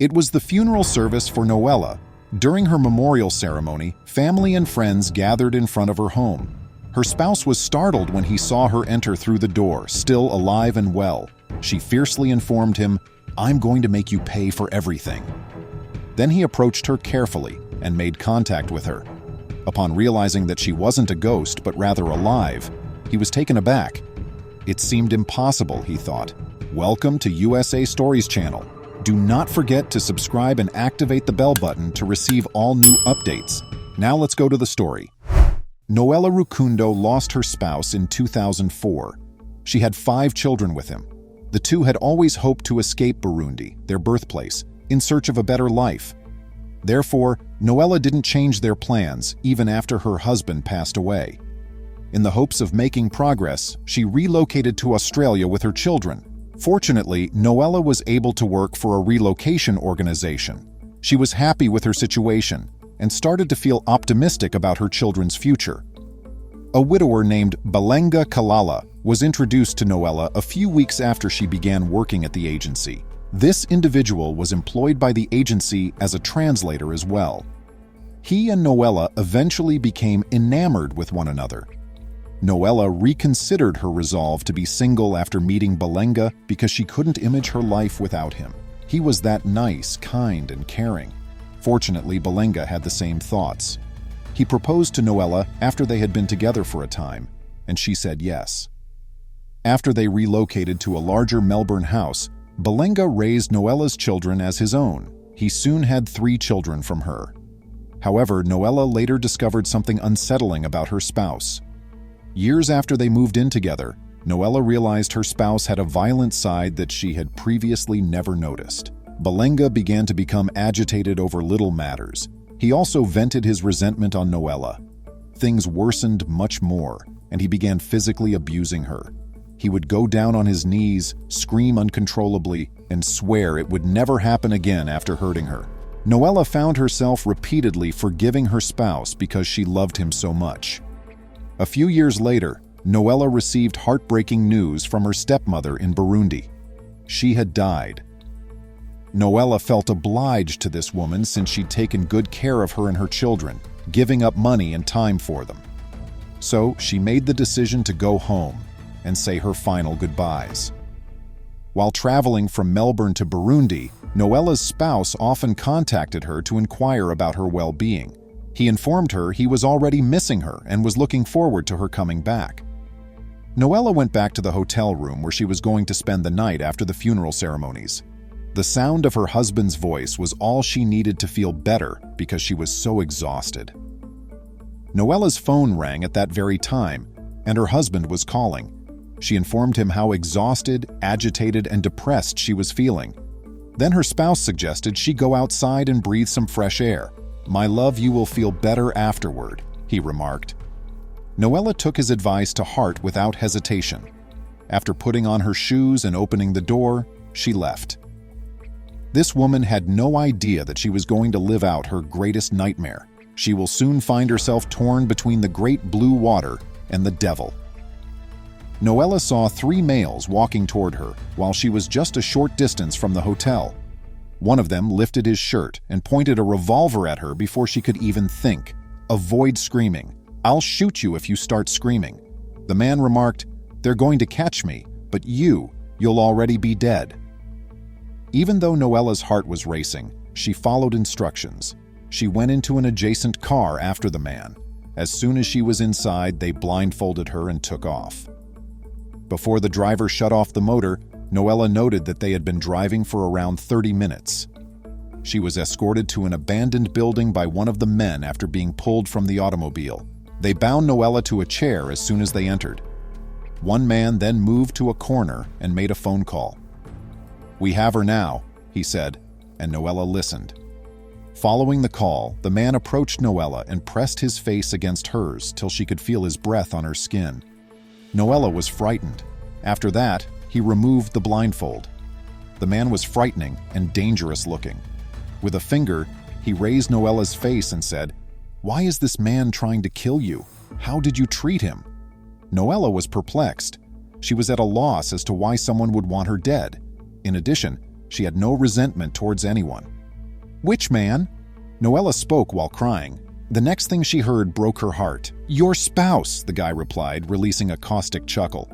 It was the funeral service for Noella. During her memorial ceremony, family and friends gathered in front of her home. Her spouse was startled when he saw her enter through the door, still alive and well. She fiercely informed him, "I'm going to make you pay for everything." Then he approached her carefully and made contact with her. Upon realizing that she wasn't a ghost but rather alive, he was taken aback. It seemed impossible, he thought. Welcome to USA Stories channel. Do not forget to subscribe and activate the bell button to receive all new updates. Now let's go to the story. Noella Rukundo lost her spouse in 2004. She had 5 children with him. The two had always hoped to escape Burundi, their birthplace, in search of a better life. Therefore, Noella didn't change their plans even after her husband passed away. In the hopes of making progress, she relocated to Australia with her children. Fortunately, Noella was able to work for a relocation organization. She was happy with her situation and started to feel optimistic about her children's future. A widower named Balenga Kalala was introduced to Noella a few weeks after she began working at the agency. This individual was employed by the agency as a translator as well. He and Noella eventually became enamored with one another. Noella reconsidered her resolve to be single after meeting Balenga because she couldn't image her life without him. He was that nice, kind, and caring. Fortunately, Balenga had the same thoughts. He proposed to Noella after they had been together for a time, and she said yes. After they relocated to a larger Melbourne house, Balenga raised Noella's children as his own. He soon had 3 children from her. However, Noella later discovered something unsettling about her spouse. Years after they moved in together, Noella realized her spouse had a violent side that she had previously never noticed. Balenga began to become agitated over little matters. He also vented his resentment on Noella. Things worsened much more, and he began physically abusing her. He would go down on his knees, scream uncontrollably, and swear it would never happen again after hurting her. Noella found herself repeatedly forgiving her spouse because she loved him so much. A few years later, Noella received heartbreaking news from her stepmother in Burundi. She had died. Noella felt obliged to this woman since she'd taken good care of her and her children, giving up money and time for them. So she made the decision to go home and say her final goodbyes. While traveling from Melbourne to Burundi, Noella's spouse often contacted her to inquire about her well-being. He informed her he was already missing her and was looking forward to her coming back. Noella went back to the hotel room where she was going to spend the night after the funeral ceremonies. The sound of her husband's voice was all she needed to feel better because she was so exhausted. Noella's phone rang at that very time, and her husband was calling. She informed him how exhausted, agitated, and depressed she was feeling. Then her spouse suggested she go outside and breathe some fresh air. "My love, you will feel better afterward," he remarked. Noella took his advice to heart without hesitation. After putting on her shoes and opening the door, she left. This woman had no idea that she was going to live out her greatest nightmare. She will soon find herself torn between the great blue water and the devil. Noella saw 3 males walking toward her while she was just a short distance from the hotel. One of them lifted his shirt and pointed a revolver at her before she could even think. "Avoid screaming. I'll shoot you if you start screaming." The man remarked, "They're going to catch me, but you'll already be dead." Even though Noella's heart was racing, she followed instructions. She went into an adjacent car after the man. As soon as she was inside, they blindfolded her and took off. Before the driver shut off the motor, Noella noted that they had been driving for around 30 minutes. She was escorted to an abandoned building by one of the men after being pulled from the automobile. They bound Noella to a chair as soon as they entered. One man then moved to a corner and made a phone call. "We have her now," he said, and Noella listened. Following the call, the man approached Noella and pressed his face against hers till she could feel his breath on her skin. Noella was frightened. After that, he removed the blindfold. The man was frightening and dangerous looking. With a finger, he raised Noella's face and said, "Why is this man trying to kill you? How did you treat him?" Noella was perplexed. She was at a loss as to why someone would want her dead. In addition, She had no resentment towards anyone. "Which man?" Noella spoke while crying. The next thing she heard broke her heart. "Your spouse," the guy replied, releasing a caustic chuckle.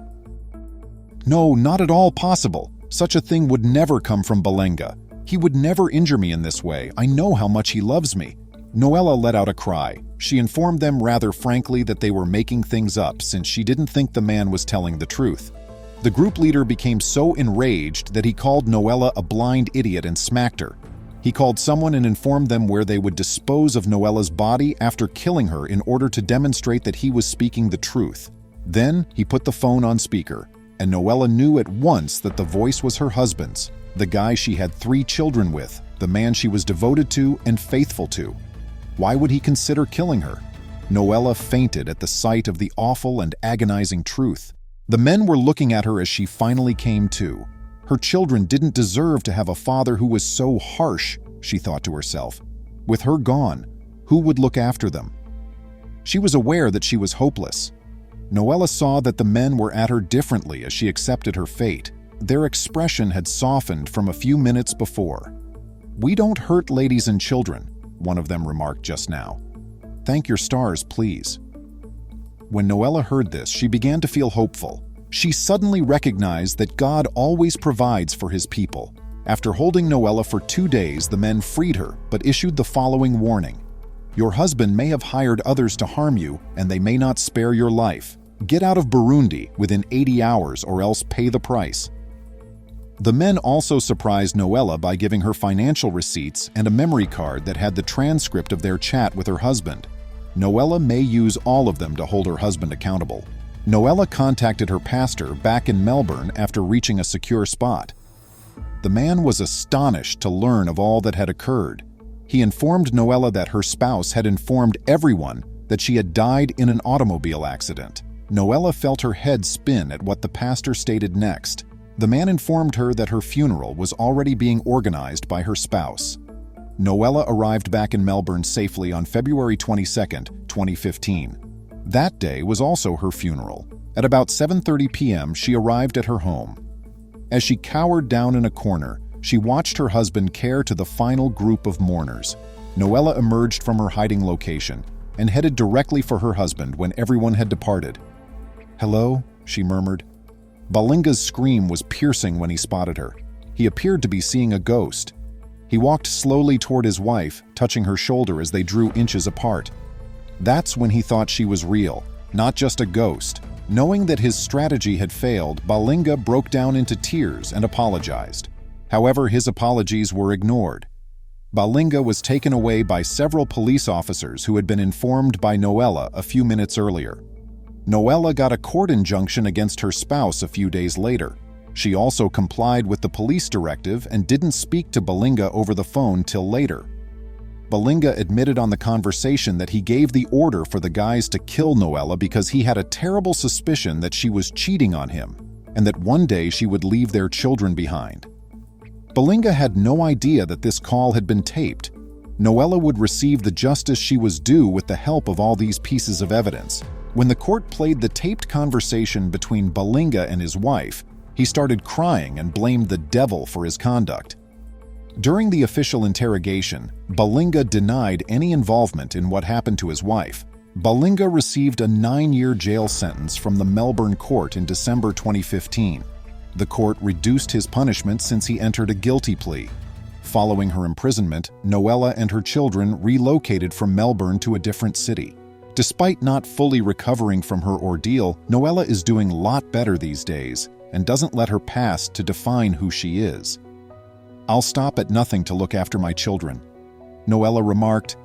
"No, not at all possible. Such a thing would never come from Balenga. He would never injure me in this way. I know how much he loves me." Noella let out a cry. She informed them rather frankly that they were making things up since she didn't think the man was telling the truth. The group leader became so enraged that he called Noella a blind idiot and smacked her. He called someone and informed them where they would dispose of Noella's body after killing her in order to demonstrate that he was speaking the truth. Then he put the phone on speaker, and Noella knew at once that the voice was her husband's, the guy she had 3 children with, the man she was devoted to and faithful to. Why would he consider killing her? Noella fainted at the sight of the awful and agonizing truth. The men were looking at her as she finally came to. Her children didn't deserve to have a father who was so harsh, she thought to herself. With her gone, who would look after them? She was aware that she was hopeless. Noella saw that the men were at her differently as she accepted her fate. Their expression had softened from a few minutes before. "We don't hurt ladies and children," one of them remarked just now. "Thank your stars, please." When Noella heard this, she began to feel hopeful. She suddenly recognized that God always provides for his people. After holding Noella for 2 days, the men freed her, but issued the following warning. "Your husband may have hired others to harm you, and they may not spare your life. Get out of Burundi within 80 hours or else pay the price." The men also surprised Noella by giving her financial receipts and a memory card that had the transcript of their chat with her husband. Noella may use all of them to hold her husband accountable. Noella contacted her pastor back in Melbourne after reaching a secure spot. The man was astonished to learn of all that had occurred. He informed Noella that her spouse had informed everyone that she had died in an automobile accident. Noella felt her head spin at what the pastor stated next. The man informed her that her funeral was already being organized by her spouse. Noella arrived back in Melbourne safely on February 22, 2015. That day was also her funeral. At about 7:30 p.m., she arrived at her home. As she cowered down in a corner, she watched her husband care to the final group of mourners. Noella emerged from her hiding location and headed directly for her husband when everyone had departed. "Hello?" she murmured. Balenga's scream was piercing when he spotted her. He appeared to be seeing a ghost. He walked slowly toward his wife, touching her shoulder as they drew inches apart. That's when he thought she was real, not just a ghost. Knowing that his strategy had failed, Balenga broke down into tears and apologized. However, his apologies were ignored. Balenga was taken away by several police officers who had been informed by Noella a few minutes earlier. Noella got a court injunction against her spouse a few days later. She also complied with the police directive and didn't speak to Balenga over the phone till later. Balenga admitted on the conversation that he gave the order for the guys to kill Noella because he had a terrible suspicion that she was cheating on him and that one day she would leave their children behind. Balenga had no idea that this call had been taped. Noella would receive the justice she was due with the help of all these pieces of evidence. When the court played the taped conversation between Balenga and his wife, he started crying and blamed the devil for his conduct. During the official interrogation, Balenga denied any involvement in what happened to his wife. Balenga received a 9-year jail sentence from the Melbourne court in December 2015. The court reduced his punishment since he entered a guilty plea. Following her imprisonment, Noella and her children relocated from Melbourne to a different city. Despite not fully recovering from her ordeal, Noella is doing a lot better these days and doesn't let her past to define who she is. "I'll stop at nothing to look after my children." Noella remarked,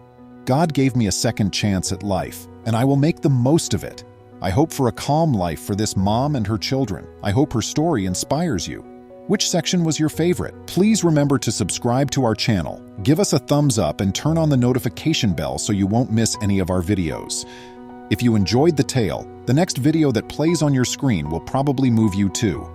"God gave me a second chance at life, and I will make the most of it. I hope for a calm life for this mom and her children. I hope her story inspires you." Which section was your favorite? Please remember to subscribe to our channel, give us a thumbs up, and turn on the notification bell so you won't miss any of our videos. If you enjoyed the tale, the next video that plays on your screen will probably move you too.